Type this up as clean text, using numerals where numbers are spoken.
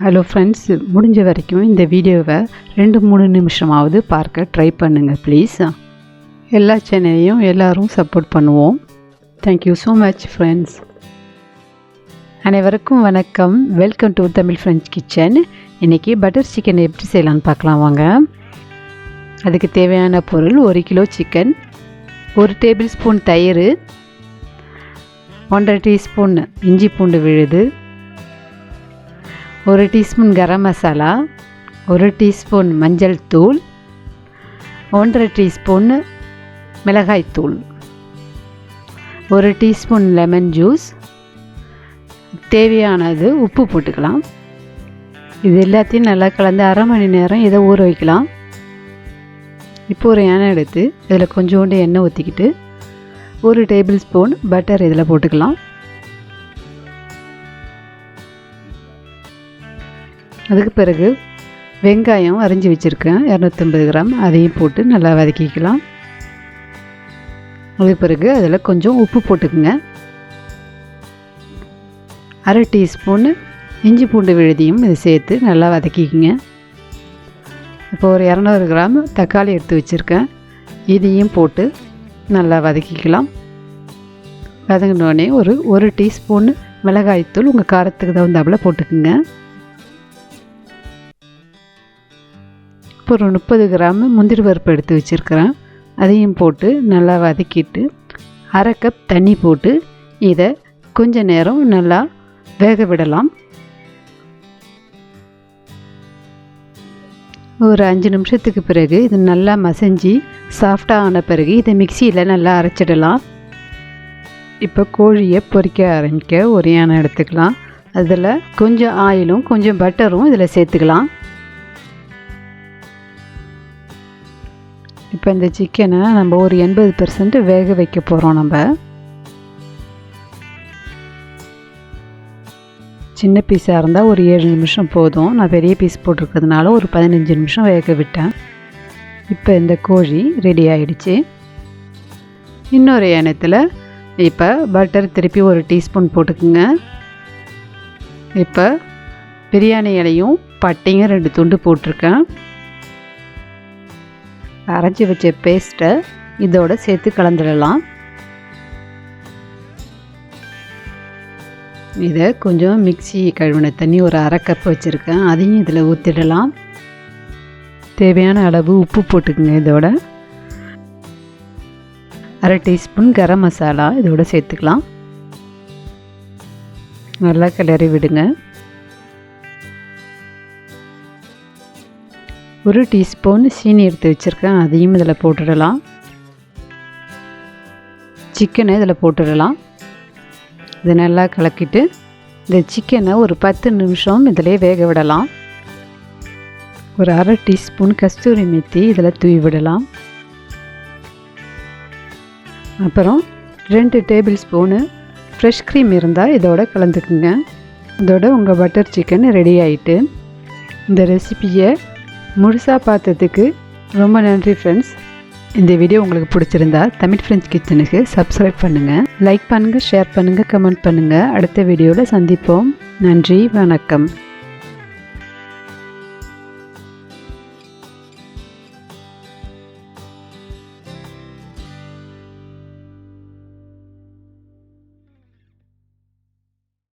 Hello friends, முடிஞ்ச வரைக்கும் இந்த வீடியோவை 2-3 நிமிஷமாவது பார்க்க ட்ரை பண்ணுங்கள் ப்ளீஸ். எல்லா சேனலையும் எல்லோரும் சப்போர்ட் பண்ணுவோம். Thank you so much friends. அனைவருக்கும் வணக்கம். Welcome to Tamil French kitchen. இன்றைக்கி பட்டர் சிக்கன் எப்படி செய்யலான்னு பார்க்கலாம் வாங்க. அதுக்கு தேவையான பொருள்: 1 கிலோ சிக்கன், 1 டேபிள் ஸ்பூன் தயிர், 1/2 டீஸ்பூன் இஞ்சி பூண்டு விழுது, 1 டீஸ்பூன் கரம் மசாலா, 1 டீஸ்பூன் மஞ்சள் தூள், 1/2 டீஸ்பூன் மிளகாய் தூள், 1 டீஸ்பூன் லெமன் ஜூஸ், தேவையானது உப்பு போட்டுக்கலாம். இது எல்லாத்தையும் நல்லா கலந்து 1/2 மணி நேரம் இதை ஊற வைக்கலாம். இப்போ ஒரு எண்ணெய் எடுத்து இதில் கொஞ்சோண்டு எண்ணெய் ஊற்றிக்கிட்டு 1 டேபிள் ஸ்பூன் பட்டர் இதில் போட்டுக்கலாம். அதுக்கு பிறகு வெங்காயம் அரிஞ்சு வச்சுருக்கேன் 250 கிராம், அதையும் போட்டு நல்லா வதக்கிக்கலாம். அதுக்கு பிறகு அதில் கொஞ்சம் உப்பு போட்டுக்குங்க. 1/2 டீஸ்பூன் இஞ்சி பூண்டு விழுதியும் இது சேர்த்து நல்லா வதக்கிக்குங்க. இப்போ ஒரு 200 கிராம் தக்காளி எடுத்து வச்சுருக்கேன், இதையும் போட்டு நல்லா வதக்கிக்கலாம். வதங்கினோடனே ஒரு டீஸ்பூன் மிளகாய்த்தூள் உங்கள் காரத்துக்கு தகுந்தாப்பில் போட்டுக்குங்க. இப்போ ஒரு 30 கிராம் முந்திரி பருப்பு எடுத்து வச்சுருக்கிறேன், அதையும் போட்டு நல்லா வதக்கிட்டு 1/2 கப் தண்ணி போட்டு இதை கொஞ்ச நேரம் நல்லா வேக விடலாம். ஒரு 5 நிமிஷத்துக்கு பிறகு இது நல்லா மசஞ்சி சாஃப்டாக ஆன பிறகு இதை மிக்சியில் நல்லா அரைச்சிடலாம். இப்போ கோழியை பொரிக்க ஆரம்பிக்க ஒரு எண்ணெய் எடுத்துக்கலாம். அதில் கொஞ்சம் ஆயிலும் கொஞ்சம் பட்டரும் இதில் சேர்த்துக்கலாம். இப்போ இந்த சிக்கனை நம்ம ஒரு 80% வேக வைக்க போகிறோம். நம்ம சின்ன பீஸாக இருந்தால் ஒரு 7 நிமிஷம் போதும். நான் பெரிய பீஸ் போட்டிருக்கிறதுனால ஒரு 15 நிமிஷம் வேக விட்டேன். இப்போ இந்த கோழி ரெடி ஆகிடுச்சு. இன்னொரு எண்ணெயில் இப்போ பட்டர் திருப்பி 1 டீஸ்பூன் போட்டுக்குங்க. இப்போ பிரியாணி இலையும் பட்டையும் 2 துண்டு போட்டிருக்கேன். அரைச்சி வச்ச பேஸ்ட்டை இதோடு சேர்த்து கலந்துடலாம். இதை கொஞ்சம் மிக்சி கழுவின தண்ணி ஒரு 1/2 கப் வச்சுருக்கேன், அதையும் இதில் ஊற்றிடலாம். தேவையான அளவு உப்பு போட்டுக்குங்க. இதோட 1/2 டீஸ்பூன் கரம் மசாலா இதோடு சேர்த்துக்கலாம். நல்லா கிளறி விடுங்க. 1 டீஸ்பூன் சீனி எடுத்து வச்சுருக்கேன், அதையும் இதில் போட்டுடலாம். சிக்கனை இதில் போட்டுடலாம். இதை நல்லா கலக்கிட்டு இந்த சிக்கனை ஒரு 10 நிமிஷம் இதிலே வேக விடலாம். ஒரு 1/2 டீஸ்பூன் கஸ்தூரி மெத்தி இதில் தூவி விடலாம். அப்புறம் 2 டேபிள் ஸ்பூனு ஃப்ரெஷ் க்ரீம் இருந்தால் இதோட கலந்துக்குங்க. இதோட உங்கள் பட்டர் சிக்கன் ரெடி ஆகிட்டு. இந்த ரெசிபியை முழுசாக பார்த்ததுக்கு ரொம்ப நன்றி ஃப்ரெண்ட்ஸ். இந்த வீடியோ உங்களுக்கு பிடிச்சிருந்தா தமிழ் ஃப்ரெஞ்ச் கிச்சனுக்கு சப்ஸ்கிரைப் பண்ணுங்கள், லைக் பண்ணுங்கள், ஷேர் பண்ணுங்கள், கமெண்ட் பண்ணுங்கள். அடுத்த வீடியோவில் சந்திப்போம். நன்றி, வணக்கம்.